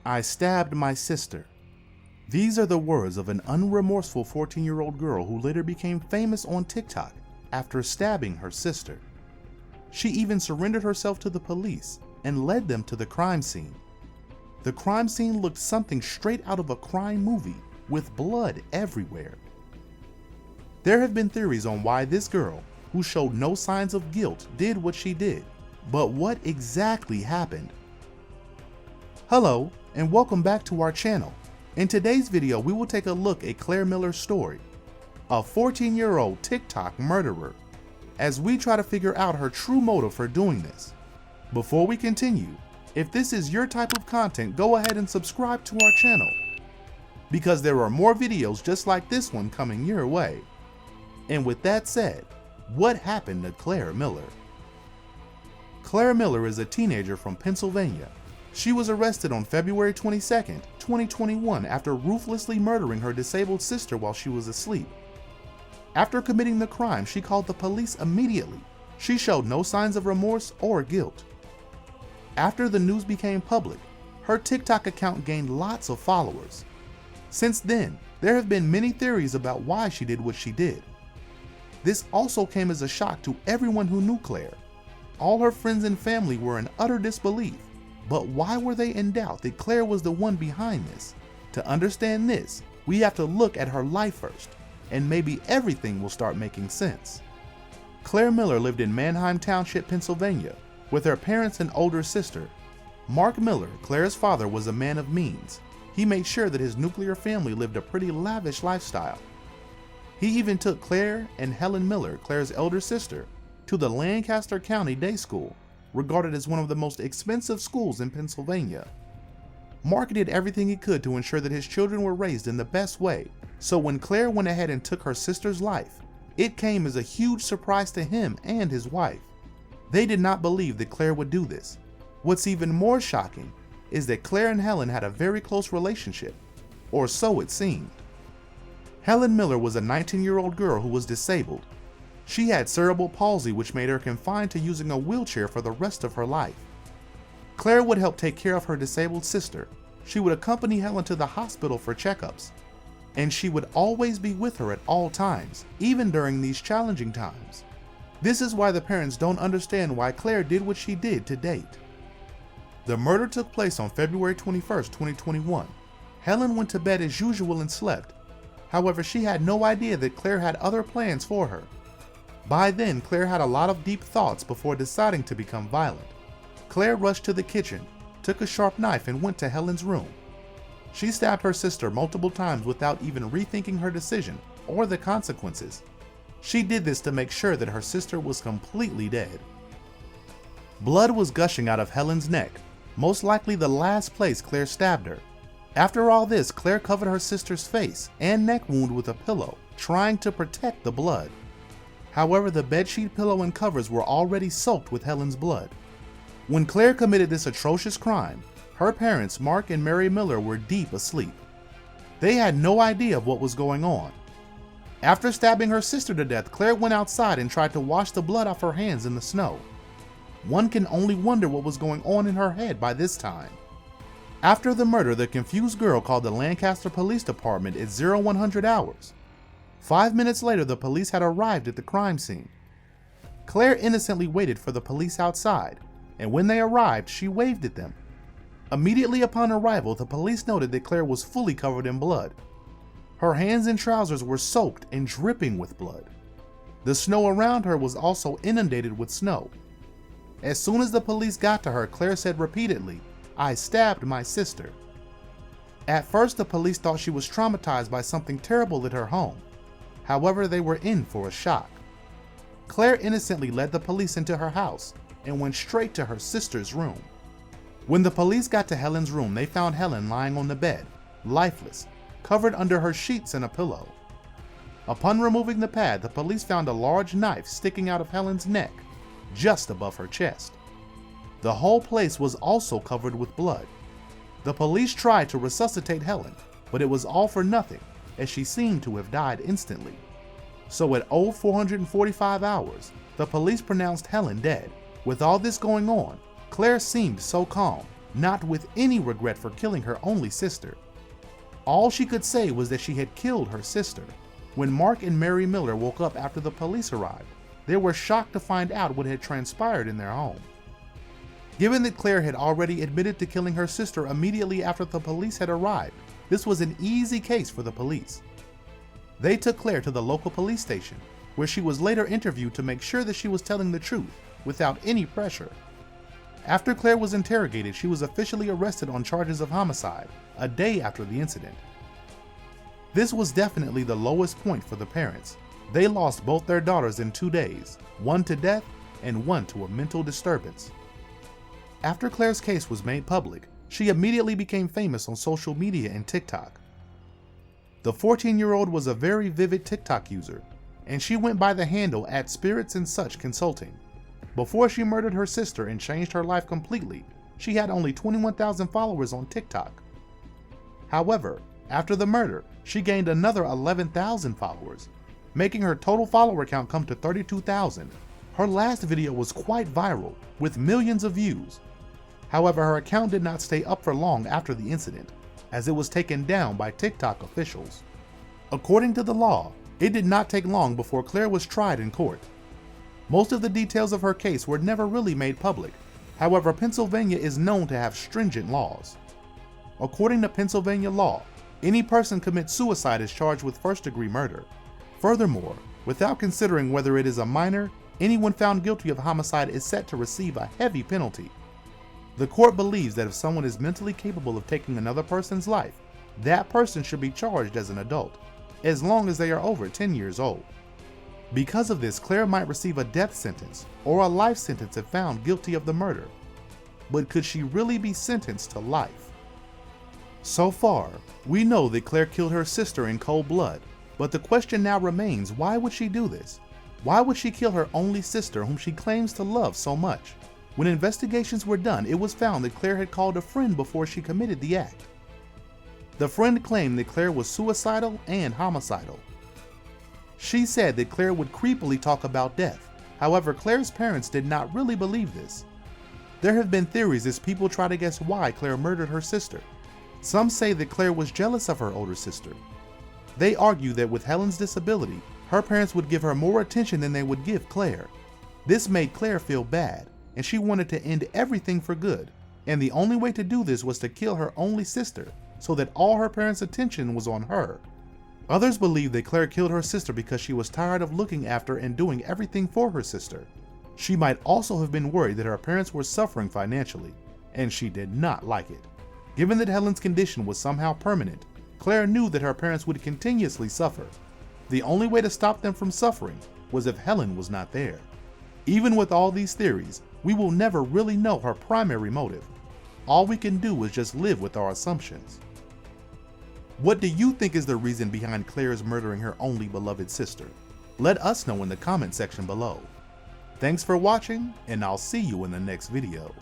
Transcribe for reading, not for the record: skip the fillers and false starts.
I stabbed my sister. These are the words of an unremorseful 14-year-old girl who later became famous on TikTok after stabbing her sister. She even surrendered herself to the police and led them to the crime scene. The crime scene looked something straight out of a crime movie with blood everywhere. There have been theories on why this girl, who showed no signs of guilt, did what she did, but what exactly happened? Hello, and welcome back to our channel. In today's video, we will take a look at Claire Miller's story, a 14-year-old TikTok murderer, as we try to figure out her true motive for doing this. Before we continue, if this is your type of content, go ahead and subscribe to our channel, because there are more videos just like this one coming your way. And with that said, what happened to Claire Miller? Claire Miller is a teenager from Pennsylvania. She was arrested on February 22, 2021 after ruthlessly murdering her disabled sister while she was asleep. After committing the crime, she called the police immediately. She showed no signs of remorse or guilt. After the news became public, her TikTok account gained lots of followers. Since then, there have been many theories about why she did what she did. This also came as a shock to everyone who knew Claire. All her friends and family were in utter disbelief. But why were they in doubt that Claire was the one behind this? To understand this, we have to look at her life first, and maybe everything will start making sense. Claire Miller lived in Manheim Township, Pennsylvania, with her parents and older sister. Mark Miller, Claire's father, was a man of means. He made sure that his nuclear family lived a pretty lavish lifestyle. He even took Claire and Helen Miller, Claire's elder sister, to the Lancaster County Day School, regarded as one of the most expensive schools in Pennsylvania. Mark did everything he could to ensure that his children were raised in the best way, so when Claire went ahead and took her sister's life, it came as a huge surprise to him and his wife. They did not believe that Claire would do this. What's even more shocking is that Claire and Helen had a very close relationship, or so it seemed. Helen Miller was a 19-year-old girl who was disabled. She had cerebral palsy, which made her confined to using a wheelchair for the rest of her life. Claire would help take care of her disabled sister. She would accompany Helen to the hospital for checkups, and she would always be with her at all times, even during these challenging times. This is why the parents don't understand why Claire did what she did to date. The murder took place on February 21, 2021. Helen went to bed as usual and slept. However, she had no idea that Claire had other plans for her. By then, Claire had a lot of deep thoughts before deciding to become violent. Claire rushed to the kitchen, took a sharp knife, and went to Helen's room. She stabbed her sister multiple times without even rethinking her decision or the consequences. She did this to make sure that her sister was completely dead. Blood was gushing out of Helen's neck, most likely the last place Claire stabbed her. After all this, Claire covered her sister's face and neck wound with a pillow, trying to protect the blood. However, the bedsheet, pillow, and covers were already soaked with Helen's blood. When Claire committed this atrocious crime, her parents, Mark and Mary Miller, were deep asleep. They had no idea of what was going on. After stabbing her sister to death, Claire went outside and tried to wash the blood off her hands in the snow. One can only wonder what was going on in her head by this time. After the murder, the confused girl called the Lancaster Police Department at 0100 hours. 5 minutes later, the police had arrived at the crime scene. Claire innocently waited for the police outside, and when they arrived, she waved at them. Immediately upon arrival, the police noted that Claire was fully covered in blood. Her hands and trousers were soaked and dripping with blood. The snow around her was also inundated with snow. As soon as the police got to her, Claire said repeatedly, "I stabbed my sister." At first, the police thought she was traumatized by something terrible at her home. However, they were in for a shock. Claire innocently led the police into her house and went straight to her sister's room. When the police got to Helen's room, they found Helen lying on the bed, lifeless, covered under her sheets and a pillow. Upon removing the pad, the police found a large knife sticking out of Helen's neck, just above her chest. The whole place was also covered with blood. The police tried to resuscitate Helen, but it was all for nothing, as she seemed to have died instantly. So at 0445 hours, the police pronounced Helen dead. With all this going on, Claire seemed so calm. not with any regret for killing her only sister. All she could say was that she had killed her sister. When Mark and Mary Miller woke up after the police arrived, they were shocked to find out what had transpired in their home. Given that Claire had already admitted to killing her sister immediately after the police had arrived, this was an easy case for the police. They took Claire to the local police station, where she was later interviewed to make sure that she was telling the truth without any pressure. After Claire was interrogated, she was officially arrested on charges of homicide a day after the incident. This was definitely the lowest point for the parents. They lost both their daughters in 2 days, one to death and one to a mental disturbance. After Claire's case was made public, she immediately became famous on social media and TikTok. The 14-year-old was a very vivid TikTok user, and she went by the handle @Spirits and Such Consulting. Before she murdered her sister and changed her life completely, she had only 21,000 followers on TikTok. However, after the murder, she gained another 11,000 followers, making her total follower count come to 32,000. Her last video was quite viral, with millions of views. However, her account did not stay up for long after the incident, as it was taken down by TikTok officials. According to the law, it did not take long before Claire was tried in court. Most of the details of her case were never really made public. However, Pennsylvania is known to have stringent laws. According to Pennsylvania law, any person commits suicide is charged with first-degree murder. Furthermore, without considering whether it is a minor, anyone found guilty of homicide is set to receive a heavy penalty. The court believes that if someone is mentally capable of taking another person's life, that person should be charged as an adult, as long as they are over 10 years old. Because of this, Claire might receive a death sentence or a life sentence if found guilty of the murder. But could she really be sentenced to life? So far, we know that Claire killed her sister in cold blood, but the question now remains, why would she do this? Why would she kill her only sister whom she claims to love so much? When investigations were done, it was found that Claire had called a friend before she committed the act. The friend claimed that Claire was suicidal and homicidal. She said that Claire would creepily talk about death. However, Claire's parents did not really believe this. There have been theories as people try to guess why Claire murdered her sister. Some say that Claire was jealous of her older sister. They argue that with Helen's disability, her parents would give her more attention than they would give Claire. This made Claire feel bad, and she wanted to end everything for good, and the only way to do this was to kill her only sister, so that all her parents' attention was on her. Others believe that Claire killed her sister because she was tired of looking after and doing everything for her sister. She might also have been worried that her parents were suffering financially, and she did not like it. Given that Helen's condition was somehow permanent, Claire knew that her parents would continuously suffer. The only way to stop them from suffering was if Helen was not there. Even with all these theories, we will never really know her primary motive. All we can do is just live with our assumptions. What do you think is the reason behind Claire's murdering her only beloved sister? Let us know in the comment section below. Thanks for watching, and I'll see you in the next video.